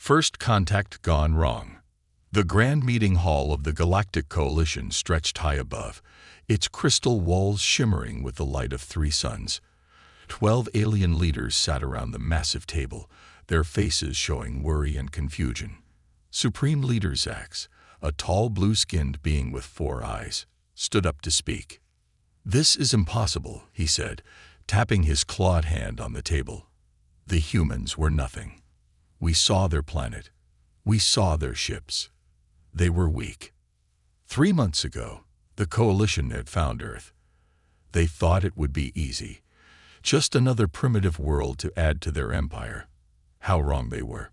First contact gone wrong. The grand meeting hall of the Galactic Coalition stretched high above, its crystal walls shimmering with the light of 3 suns. 12 alien leaders sat around the massive table, their faces showing worry and confusion. Supreme Leader Zax, a tall blue-skinned being with 4 eyes, stood up to speak. "This is impossible," he said, tapping his clawed hand on the table. "The humans were nothing. We saw their planet. We saw their ships. They were weak. 3 months ago, the Coalition had found Earth. They thought it would be easy. Just another primitive world to add to their empire. How wrong they were."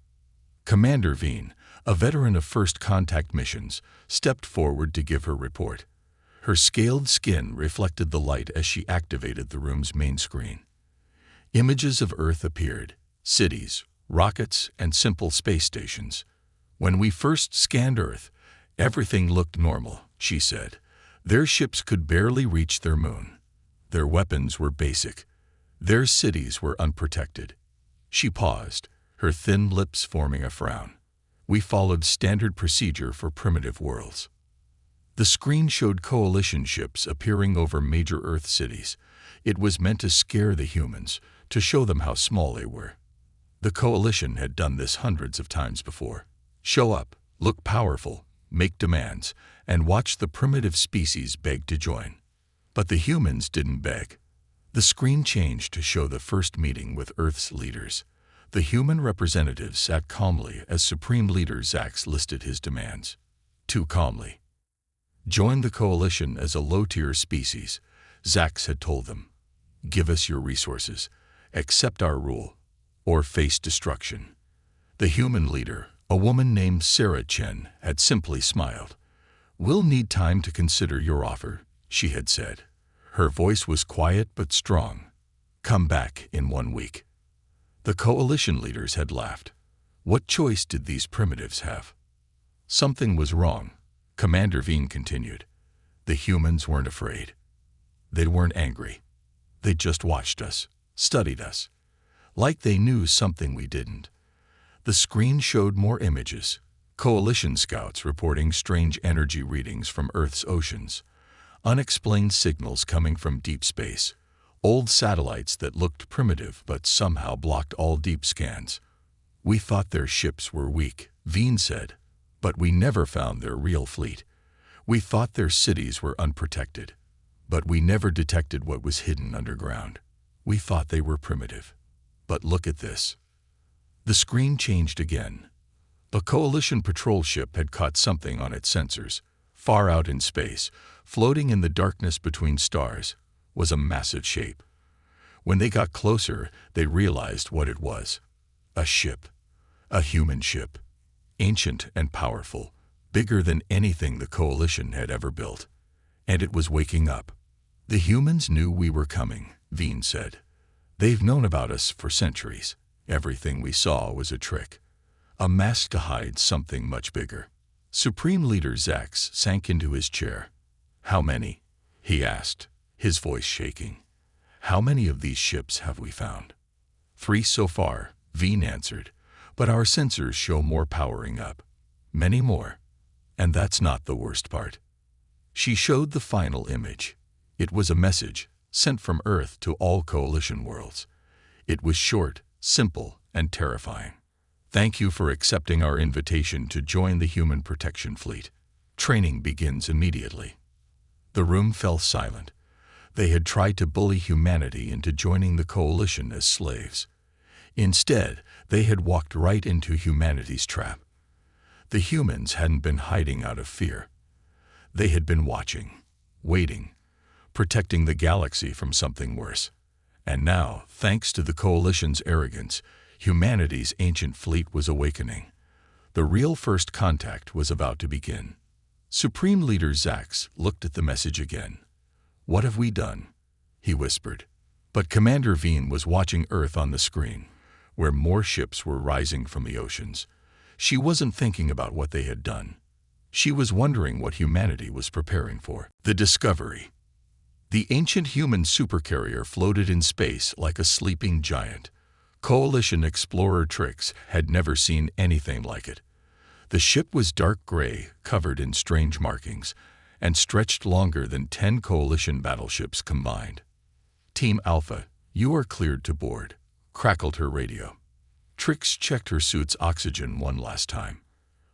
Commander Veen, a veteran of first contact missions, stepped forward to give her report. Her scaled skin reflected the light as she activated the room's main screen. Images of Earth appeared: cities, rockets, and simple space stations. "When we first scanned Earth, everything looked normal," she said. "Their ships could barely reach their moon. Their weapons were basic. Their cities were unprotected." She paused, her thin lips forming a frown. "We followed standard procedure for primitive worlds." The screen showed Coalition ships appearing over major Earth cities. It was meant to scare the humans, to show them how small they were. The Coalition had done this hundreds of times before. Show up, look powerful, make demands, and watch the primitive species beg to join. But the humans didn't beg. The screen changed to show the first meeting with Earth's leaders. The human representatives sat calmly as Supreme Leader Zax listed his demands. Too calmly. "Join the Coalition as a low-tier species," Zax had told them. "Give us your resources, accept our rule, or face destruction." The human leader, a woman named Sarah Chen, had simply smiled. "We'll need time to consider your offer," she had said. Her voice was quiet but strong. "Come back in 1 week." The Coalition leaders had laughed. What choice did these primitives have? Something was wrong, Commander Veen continued. The humans weren't afraid. They weren't angry. They just watched us, studied us, like they knew something we didn't. The screen showed more images. Coalition scouts reporting strange energy readings from Earth's oceans. Unexplained signals coming from deep space. Old satellites that looked primitive but somehow blocked all deep scans. "We thought their ships were weak," Veen said, "but we never found their real fleet. We thought their cities were unprotected, but we never detected what was hidden underground. We thought they were primitive. But look at this." The screen changed again. A Coalition patrol ship had caught something on its sensors. Far out in space, floating in the darkness between stars, was a massive shape. When they got closer, they realized what it was. A ship. A human ship. Ancient and powerful, bigger than anything the Coalition had ever built. And it was waking up. "The humans knew we were coming," Veen said. "They've known about us for centuries. Everything we saw was a trick. A mask to hide something much bigger." Supreme Leader Zax sank into his chair. "How many?" he asked, his voice shaking. "How many of these ships have we found?" 3 so far, Veen answered, "but our sensors show more powering up. Many more. And that's not the worst part." She showed the final image. It was a message, sent from Earth to all Coalition worlds. It was short, simple, and terrifying. "Thank you for accepting our invitation to join the Human Protection Fleet. Training begins immediately." The room fell silent. They had tried to bully humanity into joining the Coalition as slaves. Instead, they had walked right into humanity's trap. The humans hadn't been hiding out of fear. They had been watching, waiting, protecting the galaxy from something worse. And now, thanks to the Coalition's arrogance, humanity's ancient fleet was awakening. The real first contact was about to begin. Supreme Leader Zax looked at the message again. "What have we done?" he whispered. But Commander Veen was watching Earth on the screen, where more ships were rising from the oceans. She wasn't thinking about what they had done. She was wondering what humanity was preparing for. The Discovery. The ancient human supercarrier floated in space like a sleeping giant. Coalition explorer Trix had never seen anything like it. The ship was dark gray, covered in strange markings, and stretched longer than 10 Coalition battleships combined. Team Alpha, you are cleared to board, crackled her radio. Trix checked her suit's oxygen one last time.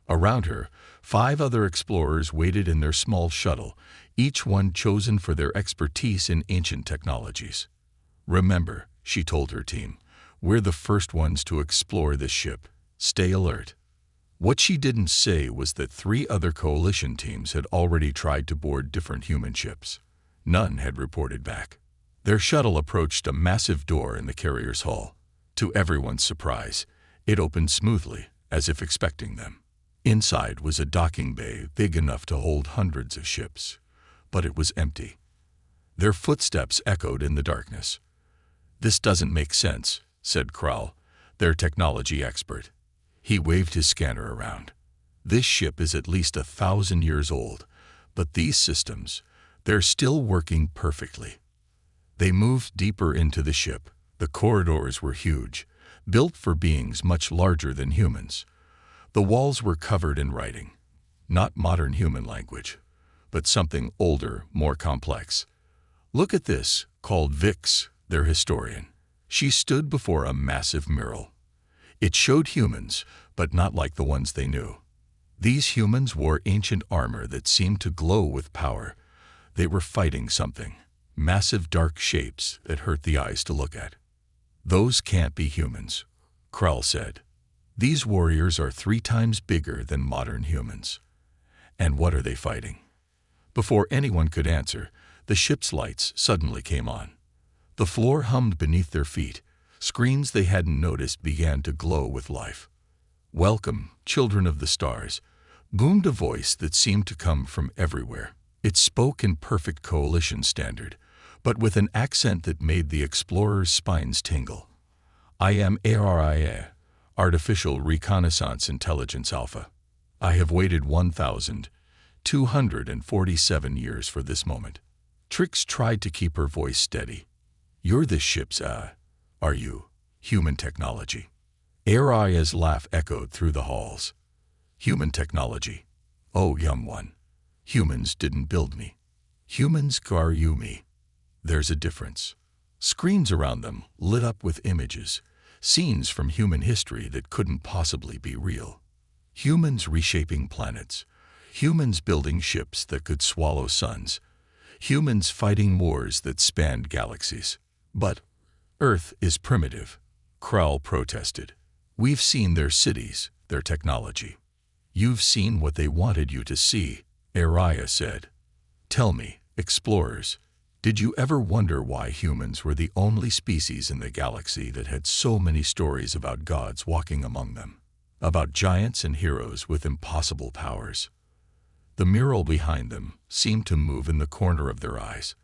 Around her, 5 other explorers waited in their small shuttle, each one chosen for their expertise in ancient technologies. Remember, she told her team, we're the first ones to explore this ship. Stay alert. What she didn't say was that 3 other Coalition teams had already tried to board different human ships. None had reported back. Their shuttle approached a massive door in the carrier's hull. To everyone's surprise, it opened smoothly, as if expecting them. Inside was a docking bay big enough to hold hundreds of ships, but it was empty. Their footsteps echoed in the darkness. "This doesn't make sense," said Krall, their technology expert. He waved his scanner around. "This ship is at least 1,000 years old, but these systems, they're still working perfectly." They moved deeper into the ship. The corridors were huge, built for beings much larger than humans. The walls were covered in writing, not modern human language, but something older, more complex. "Look at this," called Vix, their historian. She stood before a massive mural. It showed humans, but not like the ones they knew. These humans wore ancient armor that seemed to glow with power. They were fighting something, massive dark shapes that hurt the eyes to look at. "Those can't be humans," Krall said. "These warriors are 3 times bigger than modern humans. And what are they fighting?" Before anyone could answer, the ship's lights suddenly came on. The floor hummed beneath their feet. Screens they hadn't noticed began to glow with life. "Welcome, children of the stars," boomed a voice that seemed to come from everywhere. It spoke in perfect Coalition standard, but with an accent that made the explorers' spines tingle. "I am ARIA, Artificial Reconnaissance Intelligence Alpha. I have waited 1,247 years for this moment." Trix tried to keep her voice steady. "You're this ship's, are you, human technology?" Aria's laugh echoed through the halls. "Human technology? Oh, young one. Humans didn't build me. Humans grew me. There's a difference." Screens around them lit up with images, scenes from human history that couldn't possibly be real. Humans reshaping planets, humans building ships that could swallow suns, humans fighting wars that spanned galaxies. "But Earth is primitive," Krall protested. "We've seen their cities, their technology." "You've seen what they wanted you to see," Aria said. "Tell me, explorers, did you ever wonder why humans were the only species in the galaxy that had so many stories about gods walking among them, about giants and heroes with impossible powers?" The mural behind them seemed to move in the corner of their eyes.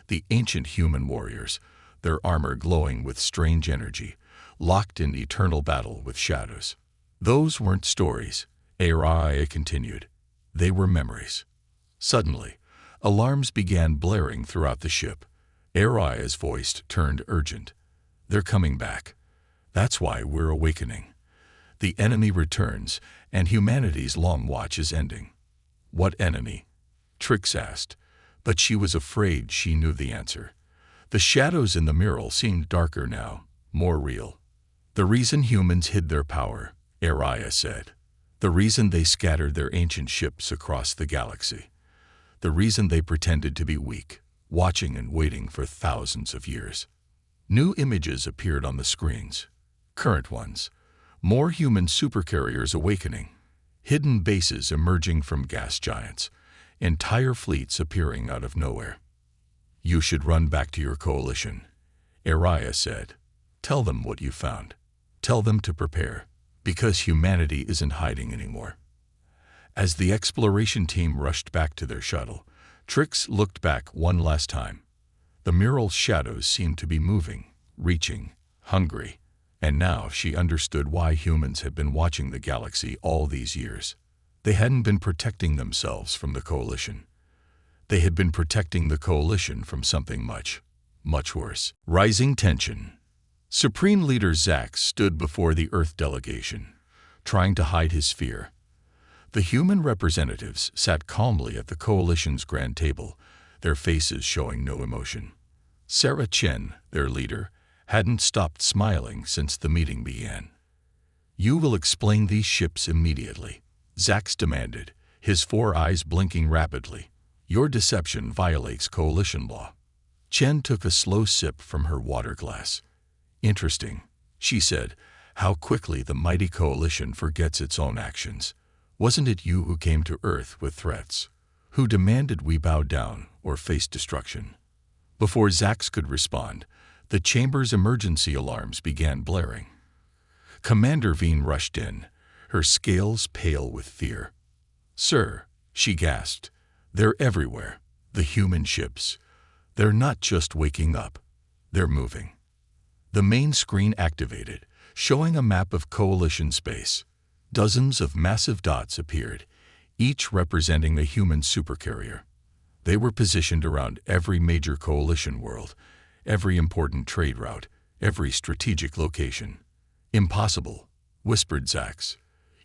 The ancient human warriors, their armor glowing with strange energy, locked in eternal battle with shadows. "Those weren't stories," Aria continued. "They were memories." Suddenly, alarms began blaring throughout the ship. Aria's voice turned urgent. "They're coming back. That's why we're awakening. The enemy returns, and humanity's long watch is ending." "What enemy?" Trix asked, but she was afraid she knew the answer. The shadows in the mural seemed darker now, more real. "The reason humans hid their power," Aria said. "The reason they scattered their ancient ships across the galaxy. The reason they pretended to be weak, watching and waiting for thousands of years." New images appeared on the screens. Current ones. More human supercarriers awakening. Hidden bases emerging from gas giants. Entire fleets appearing out of nowhere. "You should run back to your coalition," Aria said. "Tell them what you found. Tell them to prepare, because humanity isn't hiding anymore." As the exploration team rushed back to their shuttle, Trix looked back one last time. The mural's shadows seemed to be moving, reaching, hungry, and now she understood why humans had been watching the galaxy all these years. They hadn't been protecting themselves from the coalition. They had been protecting the coalition from something much, much worse. Rising tension. Supreme Leader Zax stood before the Earth delegation, trying to hide his fear. The human representatives sat calmly at the coalition's grand table, their faces showing no emotion. Sarah Chen, their leader, hadn't stopped smiling since the meeting began. "You will explain these ships immediately," Zax demanded, his 4 eyes blinking rapidly. "Your deception violates coalition law." Chen took a slow sip from her water glass. "Interesting," she said, "how quickly the mighty coalition forgets its own actions. Wasn't it you who came to Earth with threats? Who demanded we bow down or face destruction?" Before Zax could respond, the chamber's emergency alarms began blaring. Commander Veen rushed in, her scales pale with fear. "Sir," she gasped, "they're everywhere, the human ships. They're not just waking up, they're moving." The main screen activated, showing a map of coalition space. Dozens of massive dots appeared, each representing a human supercarrier. They were positioned around every major coalition world, every important trade route, every strategic location. "Impossible," whispered Zax.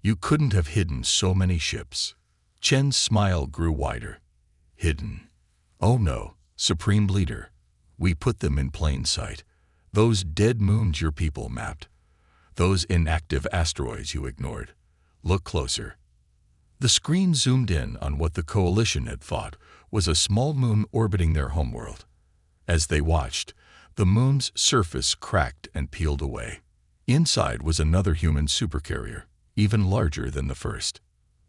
"You couldn't have hidden so many ships." Chen's smile grew wider. "Hidden? Oh no, Supreme Leader. We put them in plain sight. Those dead moons your people mapped. Those inactive asteroids you ignored. Look closer." The screen zoomed in on what the coalition had thought was a small moon orbiting their homeworld. As they watched, the moon's surface cracked and peeled away. Inside was another human supercarrier, even larger than the first.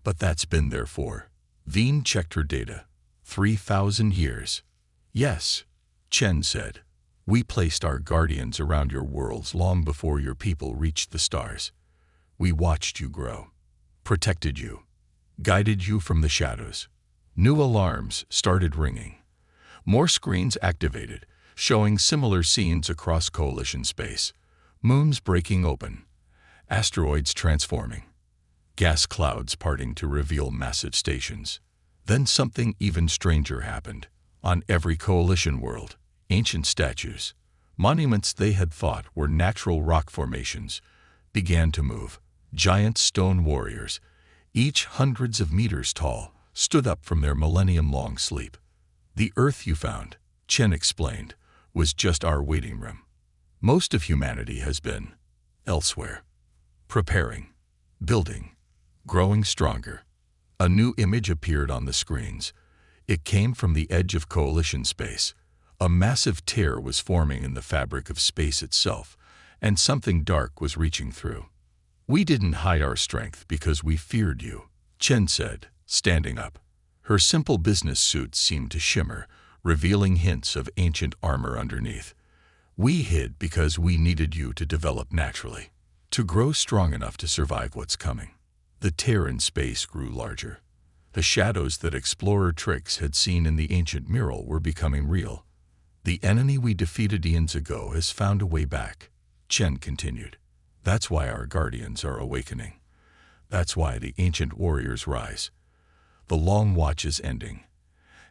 "But that's been there for..." Veen checked her data. 3,000 years. "Yes," Chen said. "We placed our guardians around your worlds long before your people reached the stars. We watched you grow, protected you, guided you from the shadows." New alarms started ringing. More screens activated, showing similar scenes across coalition space. Moons breaking open, asteroids transforming, gas clouds parting to reveal massive stations. Then something even stranger happened. On every coalition world, ancient statues, monuments they had thought were natural rock formations, began to move. Giant stone warriors, each hundreds of meters tall, stood up from their millennium-long sleep. "The Earth you found," Chen explained, "was just our waiting room. Most of humanity has been elsewhere, preparing, building, growing stronger." A new image appeared on the screens. It came from the edge of coalition space. A massive tear was forming in the fabric of space itself, and something dark was reaching through. "We didn't hide our strength because we feared you," Chen said, standing up. Her simple business suit seemed to shimmer, revealing hints of ancient armor underneath. "We hid because we needed you to develop naturally, to grow strong enough to survive what's coming." The tear in space grew larger. The shadows that Explorer Trix had seen in the ancient mural were becoming real. "The enemy we defeated eons ago has found a way back," Chen continued. "That's why our guardians are awakening. That's why the ancient warriors rise. The long watch is ending.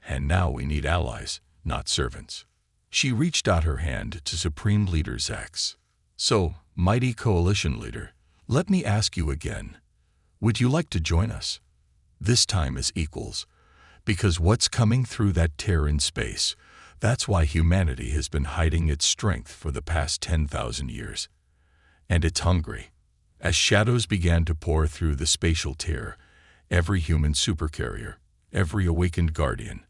And now we need allies, not servants." She reached out her hand to Supreme Leader Zax. "So, mighty coalition leader, let me ask you again. Would you like to join us? This time as equals. Because what's coming through that tear in space, that's why humanity has been hiding its strength for the past 10,000 years. And it's hungry." As shadows began to pour through the spatial tear, every human supercarrier, every awakened guardian,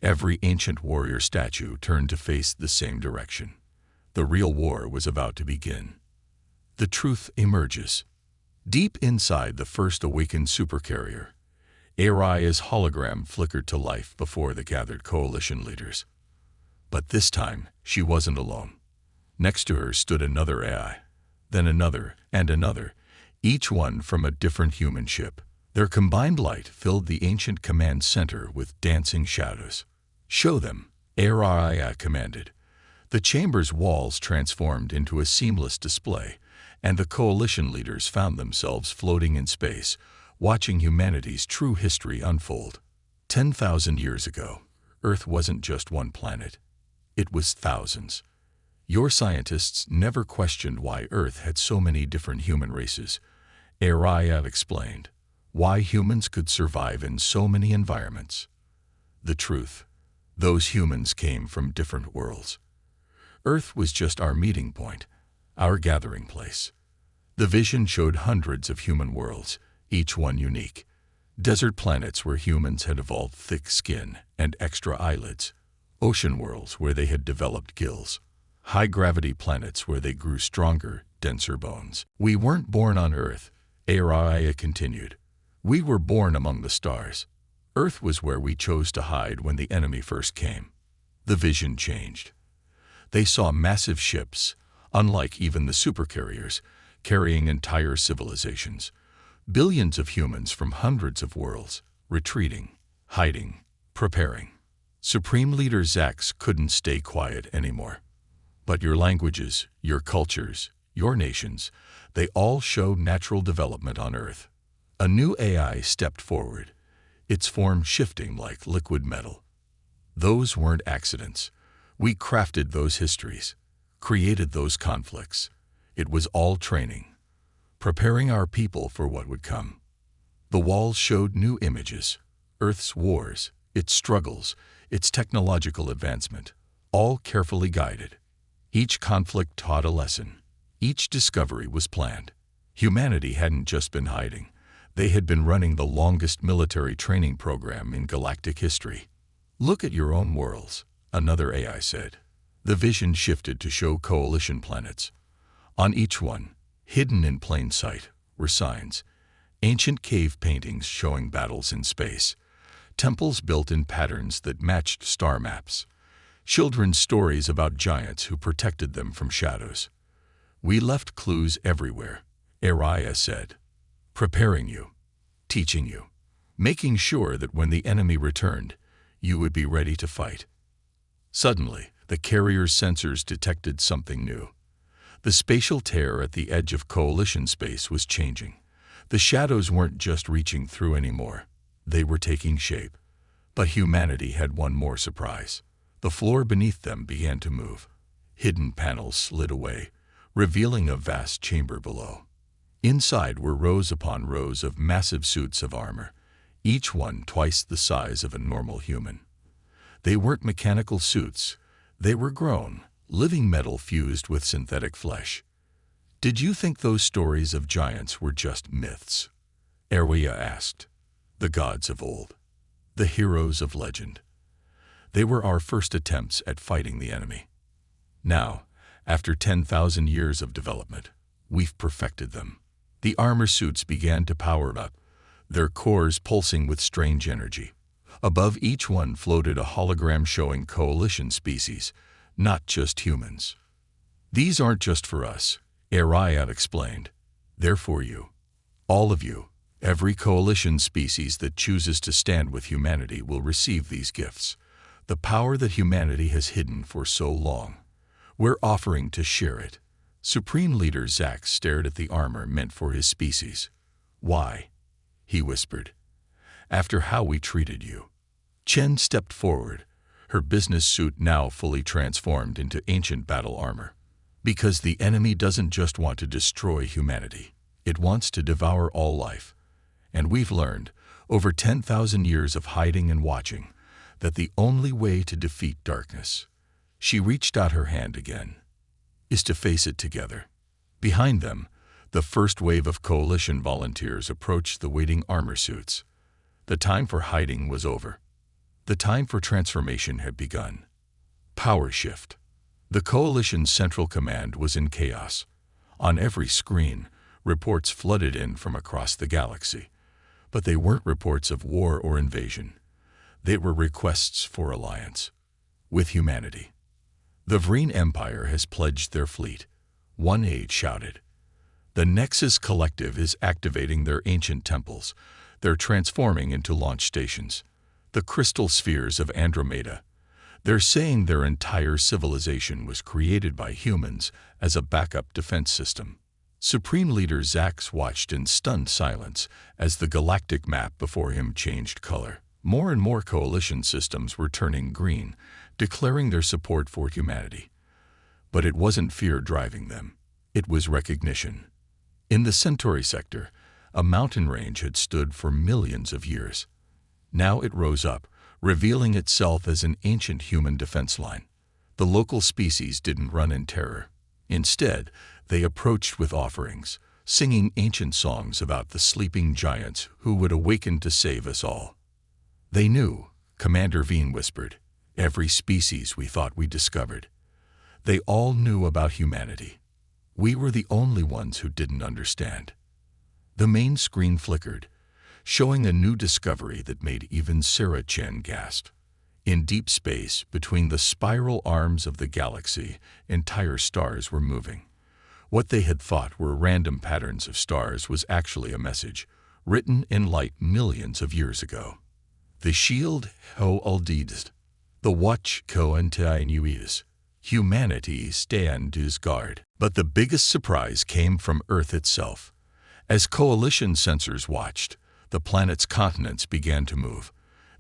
every ancient warrior statue turned to face the same direction. The real war was about to begin. The truth emerges. Deep inside the first awakened supercarrier, Ari's hologram flickered to life before the gathered coalition leaders. But this time, she wasn't alone. Next to her stood another AI, then another and another, each one from a different human ship. Their combined light filled the ancient command center with dancing shadows. "Show them," Ari commanded. The chamber's walls transformed into a seamless display, and the coalition leaders found themselves floating in space, watching humanity's true history unfold. 10,000 years ago, Earth wasn't just one planet. It was thousands. Your scientists never questioned why Earth had so many different human races. Araya explained why humans could survive in so many environments. The truth: those humans came from different worlds. Earth was just our meeting point, our gathering place. The vision showed hundreds of human worlds, each one unique. Desert planets where humans had evolved thick skin and extra eyelids. Ocean worlds where they had developed gills. High-gravity planets where they grew stronger, denser bones. We weren't born on Earth, Araya continued. We were born among the stars. Earth was where we chose to hide when the enemy first came. The vision changed. They saw massive ships, unlike even the supercarriers, carrying entire civilizations. Billions of humans from hundreds of worlds, retreating, hiding, preparing. Supreme Leader Zax couldn't stay quiet anymore. But your languages, your cultures, your nations, they all show natural development on Earth. A new AI stepped forward, its form shifting like liquid metal. Those weren't accidents. We crafted those histories, created those conflicts. It was all training, preparing our people for what would come. The walls showed new images, Earth's wars, its struggles, its technological advancement, all carefully guided. Each conflict taught a lesson. Each discovery was planned. Humanity hadn't just been hiding. They had been running the longest military training program in galactic history. Look at your own worlds, another AI said. The vision shifted to show coalition planets. On each one, hidden in plain sight, were signs. Ancient cave paintings showing battles in space. Temples built in patterns that matched star maps. Children's stories about giants who protected them from shadows. We left clues everywhere, Araya said. Preparing you, teaching you, making sure that when the enemy returned, you would be ready to fight. Suddenly, the carrier's sensors detected something new. The spatial tear at the edge of coalition space was changing. The shadows weren't just reaching through anymore. They were taking shape. But humanity had one more surprise. The floor beneath them began to move. Hidden panels slid away, revealing a vast chamber below. Inside were rows upon rows of massive suits of armor, each one twice the size of a normal human. They weren't mechanical suits. They were grown, living metal fused with synthetic flesh. Did you think those stories of giants were just myths? Araya asked. The gods of old. The heroes of legend. They were our first attempts at fighting the enemy. Now, after 10,000 years of development, we've perfected them. The armor suits began to power up, their cores pulsing with strange energy. Above each one floated a hologram showing coalition species, not just humans. These aren't just for us, Araya explained. They're for you. All of you. Every coalition species that chooses to stand with humanity will receive these gifts. The power that humanity has hidden for so long. We're offering to share it. Supreme Leader Zax stared at the armor meant for his species. Why? He whispered. After how we treated you. Chen stepped forward, her business suit now fully transformed into ancient battle armor. Because the enemy doesn't just want to destroy humanity. It wants to devour all life. And we've learned, over 10,000 years of hiding and watching, that the only way to defeat darkness, she reached out her hand again, is to face it together. Behind them, the first wave of coalition volunteers approached the waiting armor suits. The time for hiding was over. The time for transformation had begun. Power shift. The coalition's central command was in chaos. On every screen, reports flooded in from across the galaxy. But they weren't reports of war or invasion. They were requests for alliance with humanity. The Vreen Empire has pledged their fleet, one age shouted. The Nexus Collective is activating their ancient temples. They're transforming into launch stations. The crystal spheres of Andromeda. They're saying their entire civilization was created by humans as a backup defense system. Supreme Leader Zax watched in stunned silence as the galactic map before him changed color. More and more coalition systems were turning green, declaring their support for humanity. But it wasn't fear driving them. It was recognition. In the Centauri sector, a mountain range had stood for millions of years. Now it rose up, revealing itself as an ancient human defense line. The local species didn't run in terror. Instead, they approached with offerings, singing ancient songs about the sleeping giants who would awaken to save us all. They knew, Commander Veen whispered, every species we thought we discovered. They all knew about humanity. We were the only ones who didn't understand. The main screen flickered, showing a new discovery that made even Sarah Chen gasp. In deep space, between the spiral arms of the galaxy, entire stars were moving. What they had thought were random patterns of stars was actually a message, written in light millions of years ago. The shield ho aldedes, the watch co antinuides, humanity stands guard. But the biggest surprise came from Earth itself. As coalition sensors watched, the planet's continents began to move.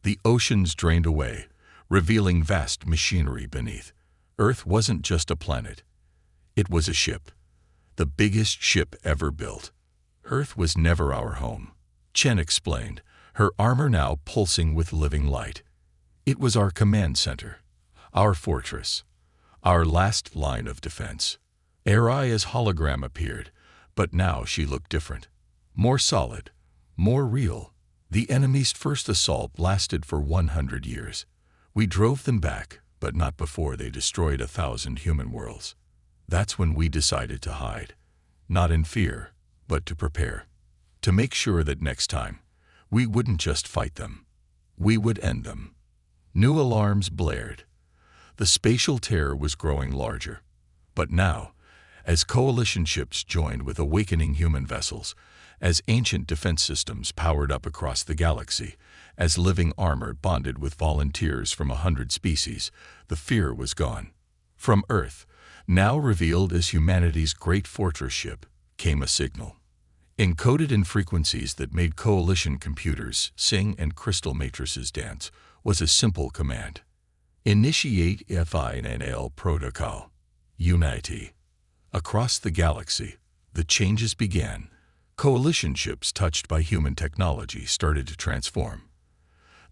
The oceans drained away, revealing vast machinery beneath. Earth wasn't just a planet. It was a ship. The biggest ship ever built. Earth was never our home, Chen explained, her armor now pulsing with living light. It was our command center, our fortress, our last line of defense. Aria's hologram appeared, but now she looked different. More solid, more real. The enemy's first assault lasted for 100 years. We drove them back, but not before they destroyed 1,000 human worlds. That's when we decided to hide. Not in fear, but to prepare. To make sure that next time, we wouldn't just fight them. We would end them. New alarms blared. The spatial terror was growing larger. But now, as coalition ships joined with awakening human vessels, as ancient defense systems powered up across the galaxy, as living armor bonded with volunteers from 100 species, the fear was gone. From Earth, now revealed as humanity's great fortress ship, came a signal. Encoded in frequencies that made coalition computers sing and crystal matrices dance, was a simple command. Initiate HFY protocol. Unity. Across the galaxy, the changes began. Coalition ships touched by human technology started to transform.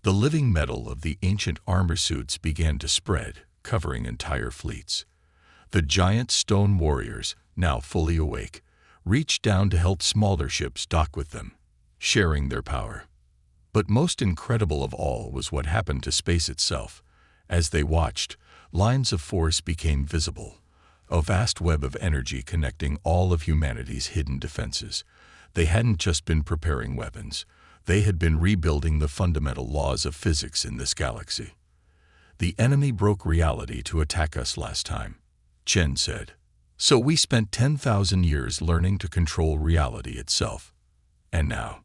The living metal of the ancient armor suits began to spread, covering entire fleets. The giant stone warriors, now fully awake, reached down to help smaller ships dock with them, sharing their power. But most incredible of all was what happened to space itself. As they watched, lines of force became visible, a vast web of energy connecting all of humanity's hidden defenses. They hadn't just been preparing weapons. They had been rebuilding the fundamental laws of physics in this galaxy. The enemy broke reality to attack us last time, Chen said. So we spent 10,000 years learning to control reality itself. And now,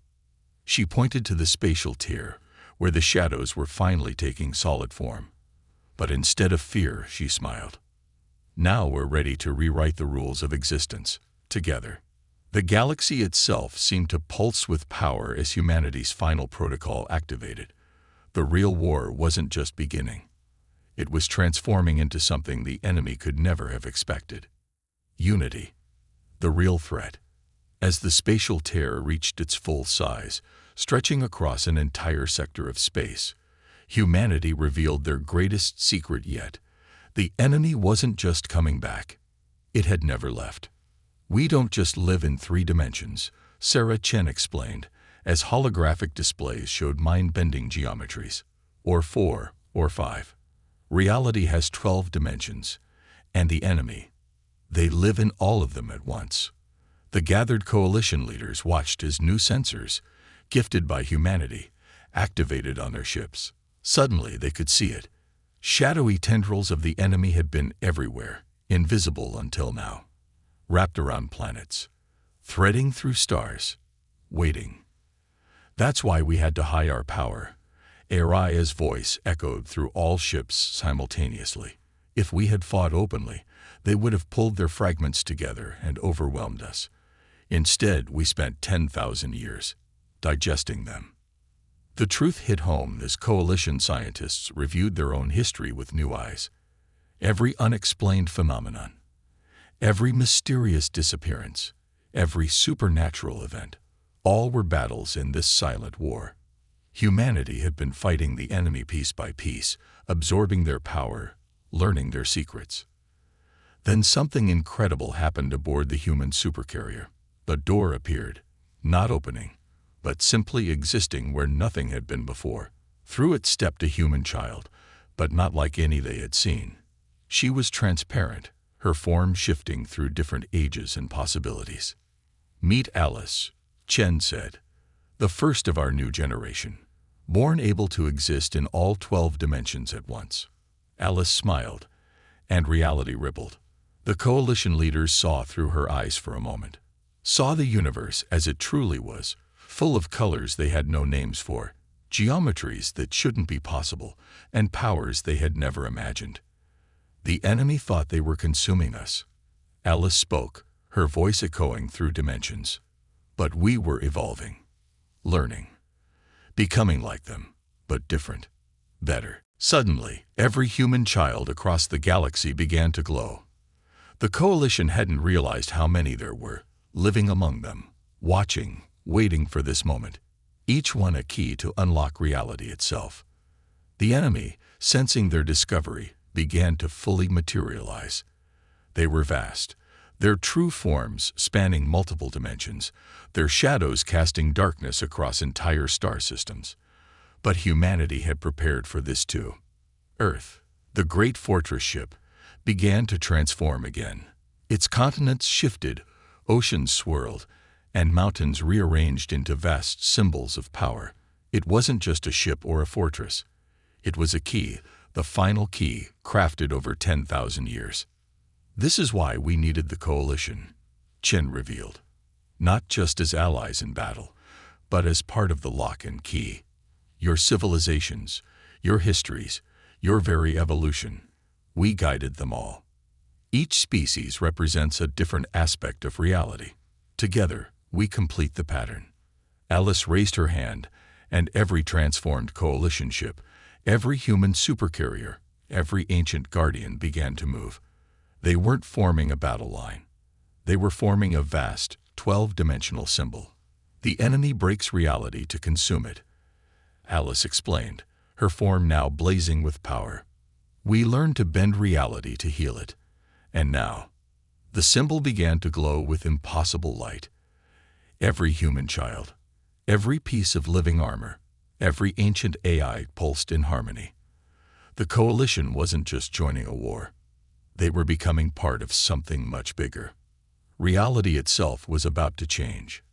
she pointed to the spatial tier, where the shadows were finally taking solid form. But instead of fear, she smiled. Now we're ready to rewrite the rules of existence, together. The galaxy itself seemed to pulse with power as humanity's final protocol activated. The real war wasn't just beginning. It was transforming into something the enemy could never have expected. Unity. The real threat. As the spatial terror reached its full size, stretching across an entire sector of space, humanity revealed their greatest secret yet. The enemy wasn't just coming back. It had never left. We don't just live in 3 dimensions, Sarah Chen explained, as holographic displays showed mind-bending geometries, or 4, or 5. Reality has 12 dimensions, and the enemy, they live in all of them at once. The gathered coalition leaders watched as new sensors, gifted by humanity, activated on their ships. Suddenly they could see it. Shadowy tendrils of the enemy had been everywhere, invisible until now. Wrapped around planets, threading through stars, waiting. That's why we had to hide our power. Aria's voice echoed through all ships simultaneously. If we had fought openly, they would have pulled their fragments together and overwhelmed us. Instead, we spent 10,000 years digesting them. The truth hit home as coalition scientists reviewed their own history with new eyes. Every unexplained phenomenon, Every mysterious disappearance, every supernatural event, all were battles in this silent war. Humanity had been fighting the enemy piece by piece, absorbing their power, learning their secrets. Then something incredible happened aboard the human supercarrier. A door appeared, not opening, but simply existing where nothing had been before. Through it stepped a human child, but not like any they had seen. She was transparent, her form shifting through different ages and possibilities. "Meet Alice," Chen said, "the first of our new generation, born able to exist in all 12 dimensions at once." Alice smiled, and reality rippled. The coalition leaders saw through her eyes for a moment, saw the universe as it truly was, full of colors they had no names for, geometries that shouldn't be possible, and powers they had never imagined. "The enemy thought they were consuming us," Alice spoke, her voice echoing through dimensions. "But we were evolving, learning, becoming like them, but different, better." Suddenly, every human child across the galaxy began to glow. The coalition hadn't realized how many there were, living among them, watching, waiting for this moment, each one a key to unlock reality itself. The enemy, sensing their discovery, began to fully materialize. They were vast, their true forms spanning multiple dimensions, their shadows casting darkness across entire star systems. But humanity had prepared for this too. Earth, the great fortress ship, began to transform again. Its continents shifted, oceans swirled, and mountains rearranged into vast symbols of power. It wasn't just a ship or a fortress. It was a key, the final key, crafted over 10,000 years. "This is why we needed the coalition," Chen revealed. "Not just as allies in battle, but as part of the lock and key. Your civilizations, your histories, your very evolution. We guided them all. Each species represents a different aspect of reality. Together, we complete the pattern." Alice raised her hand, and every transformed coalition ship, every human supercarrier, every ancient guardian began to move. They weren't forming a battle line. They were forming a vast, 12-dimensional symbol. "The enemy breaks reality to consume it," Alice explained, her form now blazing with power. "We learned to bend reality to heal it. And now," the symbol began to glow with impossible light. Every human child, every piece of living armor, every ancient AI pulsed in harmony. The coalition wasn't just joining a war. They were becoming part of something much bigger. Reality itself was about to change.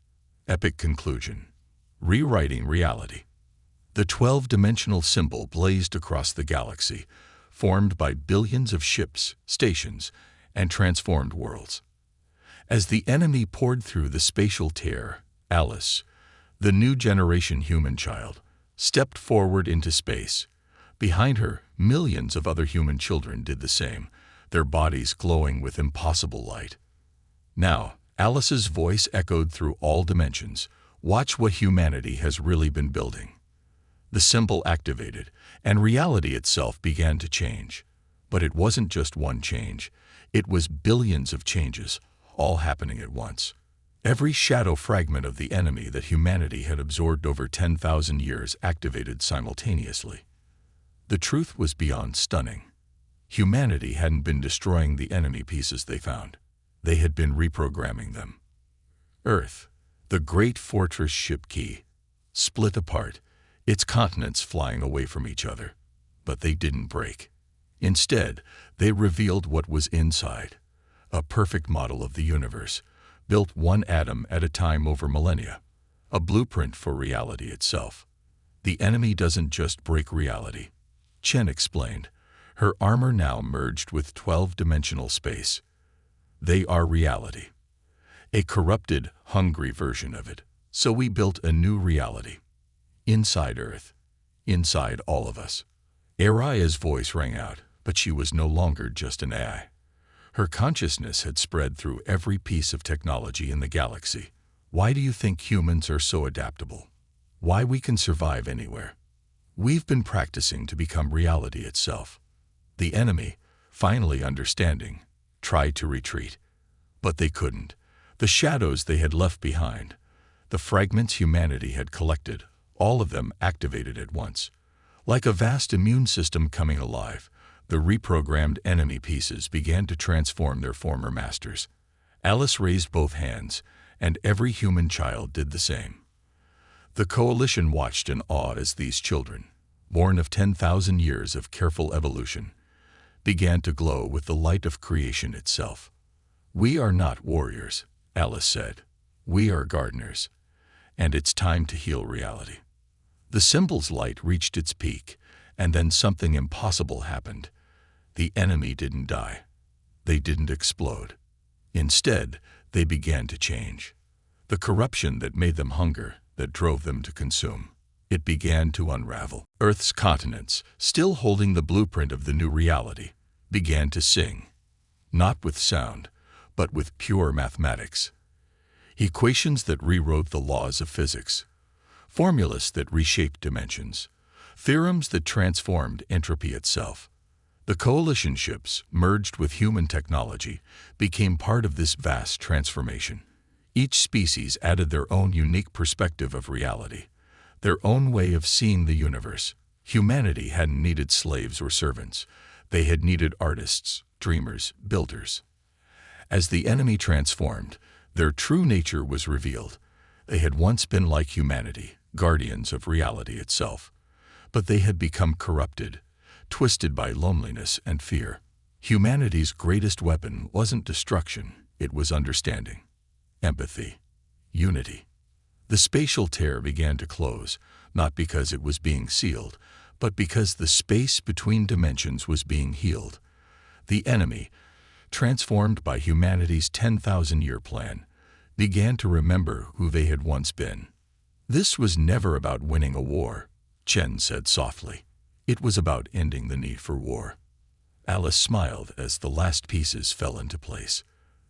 Epic conclusion. Rewriting reality. The 12-dimensional symbol blazed across the galaxy, formed by billions of ships, stations, and transformed worlds. As the enemy poured through the spatial tear, Alice, the new generation human child, stepped forward into space. Behind her, millions of other human children did the same, their bodies glowing with impossible light. Now, Alice's voice echoed through all dimensions. "Watch what humanity has really been building." The symbol activated, and reality itself began to change. But it wasn't just one change. It was billions of changes, all happening at once. Every shadow fragment of the enemy that humanity had absorbed over 10,000 years activated simultaneously. The truth was beyond stunning. Humanity hadn't been destroying the enemy pieces they found. They had been reprogramming them. Earth, the great fortress ship key, split apart, its continents flying away from each other. But they didn't break. Instead, they revealed what was inside, a perfect model of the universe, built one atom at a time over millennia, a blueprint for reality itself. "The enemy doesn't just break reality," Chen explained, her armor now merged with 12-dimensional space. "They are reality. A corrupted, hungry version of it. So we built a new reality. Inside Earth. Inside all of us." Aria's voice rang out, but she was no longer just an AI. Her consciousness had spread through every piece of technology in the galaxy. "Why do you think humans are so adaptable? Why we can survive anywhere? We've been practicing to become reality itself." The enemy, finally understanding, tried to retreat. But they couldn't. The shadows they had left behind, the fragments humanity had collected, all of them activated at once. Like a vast immune system coming alive, the reprogrammed enemy pieces began to transform their former masters. Alice raised both hands, and every human child did the same. The coalition watched in awe as these children, born of 10,000 years of careful evolution, began to glow with the light of creation itself. "We are not warriors," Alice said. "We are gardeners, and it's time to heal reality." The symbol's light reached its peak, and then something impossible happened. The enemy didn't die. They didn't explode. Instead, they began to change. The corruption that made them hunger, that drove them to consume, it began to unravel. Earth's continents, still holding the blueprint of the new reality, began to sing, not with sound, but with pure mathematics. Equations that rewrote the laws of physics, formulas that reshaped dimensions, theorems that transformed entropy itself. The coalition ships, merged with human technology, became part of this vast transformation. Each species added their own unique perspective of reality, their own way of seeing the universe. Humanity hadn't needed slaves or servants. They had needed artists, dreamers, builders. As the enemy transformed, their true nature was revealed. They had once been like humanity, guardians of reality itself. But they had become corrupted, twisted by loneliness and fear. Humanity's greatest weapon wasn't destruction, it was understanding, empathy, unity. The spatial tear began to close, not because it was being sealed, but because the space between dimensions was being healed. The enemy, transformed by humanity's 10,000-year plan, began to remember who they had once been. "This was never about winning a war," Chen said softly. "It was about ending the need for war." Alice smiled as the last pieces fell into place.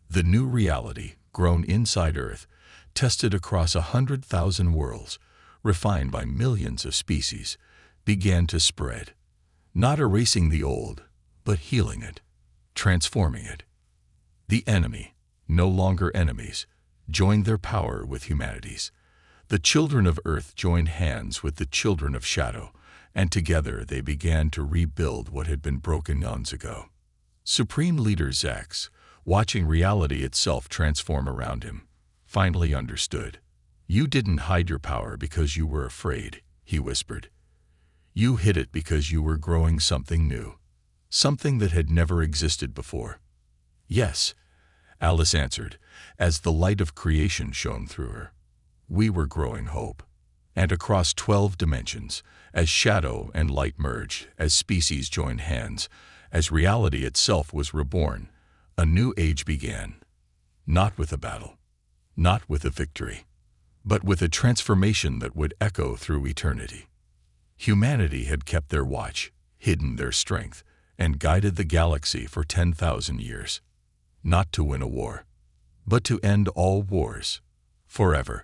The new reality, grown inside Earth, tested across 100,000 worlds, refined by millions of species, began to spread, not erasing the old, but healing it, transforming it. The enemy, no longer enemies, joined their power with humanity's. The children of Earth joined hands with the children of Shadow, and together they began to rebuild what had been broken eons ago. Supreme Leader Zax, watching reality itself transform around him, finally understood. "You didn't hide your power because you were afraid," he whispered. "You hid it because you were growing something new, something that had never existed before." "Yes," Alice answered, as the light of creation shone through her. "We were growing hope." And across 12 dimensions, as shadow and light merged, as species joined hands, as reality itself was reborn, a new age began. Not with a battle, not with a victory, but with a transformation that would echo through eternity. Humanity had kept their watch, hidden their strength, and guided the galaxy for 10,000 years. Not to win a war, but to end all wars, forever.